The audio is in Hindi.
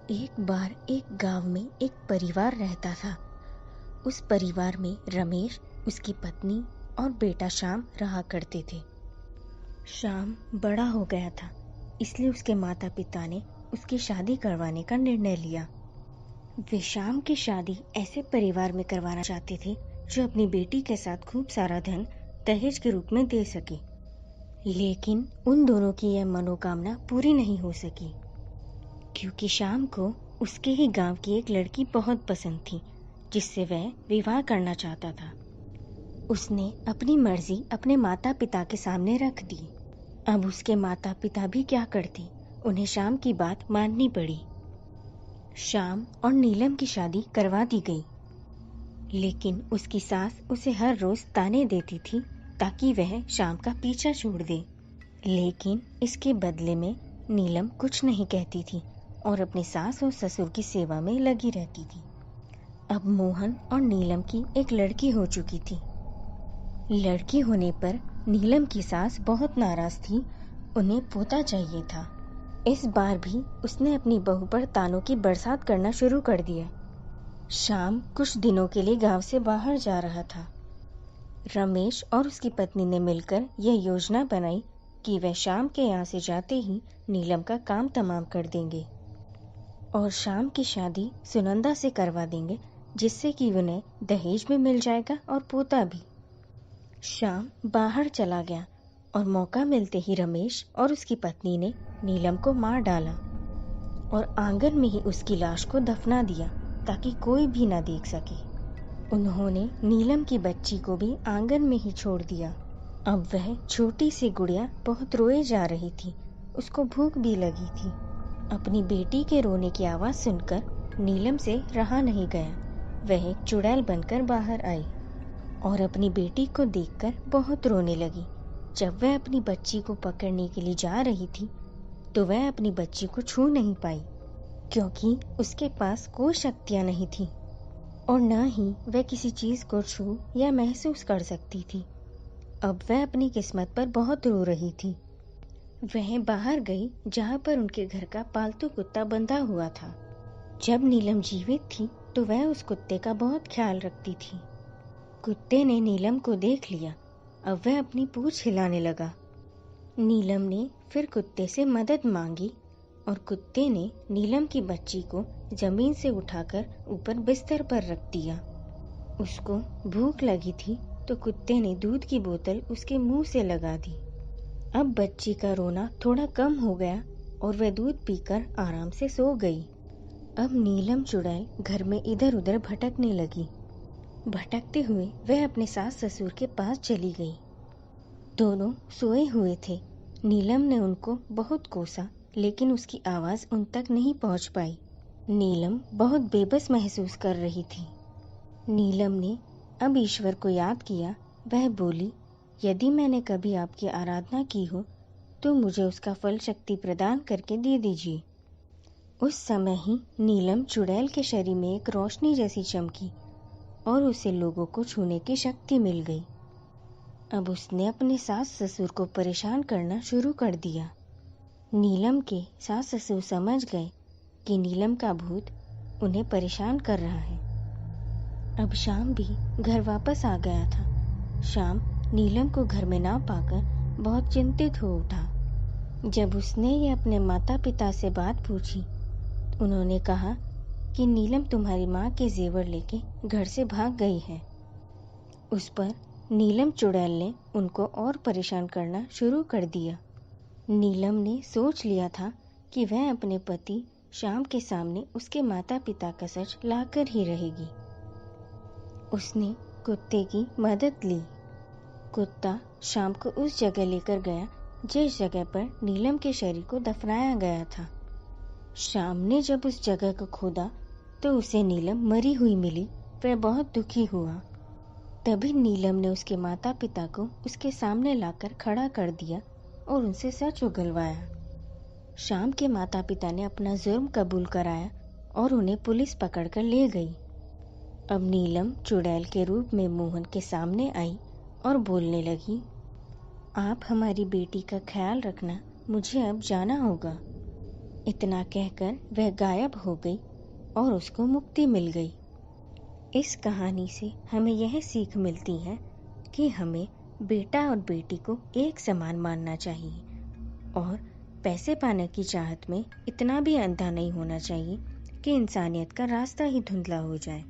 एक बार एक गांव में एक परिवार रहता था। उस परिवार में रमेश, उसकी पत्नी और बेटा श्याम रहा करते थे। श्याम बड़ा हो गया था, इसलिए उसके माता पिता ने उसकी शादी करवाने का निर्णय लिया। वे श्याम की शादी ऐसे परिवार में करवाना चाहते थे जो अपनी बेटी के साथ खूब सारा धन दहेज के रूप में दे सके। लेकिन उन दोनों की यह मनोकामना पूरी नहीं हो सकी, क्योंकि श्याम को उसके ही गांव की एक लड़की बहुत पसंद थी, जिससे वह विवाह करना चाहता था। उसने अपनी मर्जी अपने माता पिता के सामने रख दी। अब उसके माता पिता भी क्या करते, उन्हें श्याम की बात माननी पड़ी। श्याम और नीलम की शादी करवा दी गई, लेकिन उसकी सास उसे हर रोज ताने देती थी ताकि वह श्याम का पीछा छोड़ दे। लेकिन इसके बदले में नीलम कुछ नहीं कहती थी और अपने सास और ससुर की सेवा में लगी रहती थी। अब मोहन और नीलम की एक लड़की हो चुकी थी। लड़की होने पर नीलम की सास बहुत नाराज थी, उन्हें पोता चाहिए था। इस बार भी उसने अपनी बहू पर तानों की बरसात करना शुरू कर दिया। श्याम कुछ दिनों के लिए गांव से बाहर जा रहा था। रमेश और उसकी पत्नी ने मिलकर यह योजना बनाई कि वह श्याम के यहाँ से जाते ही नीलम का काम तमाम कर देंगे और श्याम की शादी सुनंदा से करवा देंगे, जिससे कि उन्हें दहेज भी मिल जाएगा और पोता भी। श्याम बाहर चला गया और मौका मिलते ही रमेश और उसकी पत्नी ने नीलम को मार डाला और आंगन में ही उसकी लाश को दफना दिया ताकि कोई भी न देख सके। उन्होंने नीलम की बच्ची को भी आंगन में ही छोड़ दिया। अब वह छोटी सी गुड़िया बहुत रोए जा रही थी, उसको भूख भी लगी थी। अपनी बेटी के रोने की आवाज सुनकर नीलम से रहा नहीं गया। वह एक चुड़ैल बनकर बाहर आई और अपनी बेटी को देखकर बहुत रोने लगी। जब वह अपनी बच्ची को पकड़ने के लिए जा रही थी तो वह अपनी बच्ची को छू नहीं पाई, क्योंकि उसके पास कोई शक्तियां नहीं थी और न ही वह किसी चीज को छू या महसूस कर सकती थी। अब वह अपनी किस्मत पर बहुत रो रही थी। वह बाहर गई जहाँ पर उनके घर का पालतू कुत्ता बंधा हुआ था। जब नीलम जीवित थी तो वह उस कुत्ते का बहुत ख्याल रखती थी। कुत्ते ने नीलम को देख लिया। अब वह अपनी पूंछ हिलाने लगा। नीलम ने फिर कुत्ते से मदद मांगी और कुत्ते ने नीलम की बच्ची को जमीन से उठाकर ऊपर बिस्तर पर रख दिया। उसको भूख लगी थी तो कुत्ते ने दूध की बोतल उसके मुंह से लगा दी। अब बच्ची का रोना थोड़ा कम हो गया और वह दूध पीकर आराम से सो गई। अब नीलम चुड़ैल घर में इधर उधर भटकने लगी। भटकते हुए वह अपने सास ससुर के पास चली गई। दोनों सोए हुए थे। नीलम ने उनको बहुत कोसा, लेकिन उसकी आवाज उन तक नहीं पहुंच पाई। नीलम बहुत बेबस महसूस कर रही थी। नीलम ने अब ईश्वर को याद किया। वह बोली, यदि मैंने कभी आपकी आराधना की हो तो मुझे उसका फल शक्ति प्रदान करके दे दीजिए। उस समय ही नीलम चुड़ैल के शरीर में एक रोशनी जैसी चमकी और उसे लोगों को छूने की शक्ति मिल गई। अब उसने अपने सास ससुर को परेशान करना शुरू कर दिया। नीलम के सास ससुर समझ गए कि नीलम का भूत उन्हें परेशान कर रहा है। अब श्याम भी घर वापस आ गया था। श्याम नीलम को घर में ना पाकर बहुत चिंतित हो उठा। जब उसने ये अपने माता पिता से बात पूछी, उन्होंने कहा कि नीलम तुम्हारी माँ के जेवर लेके घर से भाग गई है। उस पर नीलम चुड़ैल ने उनको और परेशान करना शुरू कर दिया। नीलम ने सोच लिया था कि वह अपने पति श्याम के सामने उसके माता पिता का सच लाकर ही रहेगी। उसने कुत्ते की मदद ली। कुत्ता श्याम को उस जगह लेकर गया जिस जगह पर नीलम के शरीर को दफनाया गया था। श्याम ने जब उस जगह को खोदा तो उसे नीलम मरी हुई मिली। वह बहुत दुखी हुआ। तभी नीलम ने उसके माता पिता को उसके सामने लाकर खड़ा कर दिया और उनसे सच उगलवाया। श्याम के माता पिता ने अपना जुर्म कबूल कराया और उन्हें पुलिस पकड़कर ले गई। अब नीलम चुड़ैल के रूप में मोहन के सामने आई और बोलने लगी, आप हमारी बेटी का ख्याल रखना, मुझे अब जाना होगा। इतना कहकर वह गायब हो गई और उसको मुक्ति मिल गई। इस कहानी से हमें यह सीख मिलती है कि हमें बेटा और बेटी को एक समान मानना चाहिए और पैसे पाने की चाहत में इतना भी अंधा नहीं होना चाहिए कि इंसानियत का रास्ता ही धुंधला हो जाए।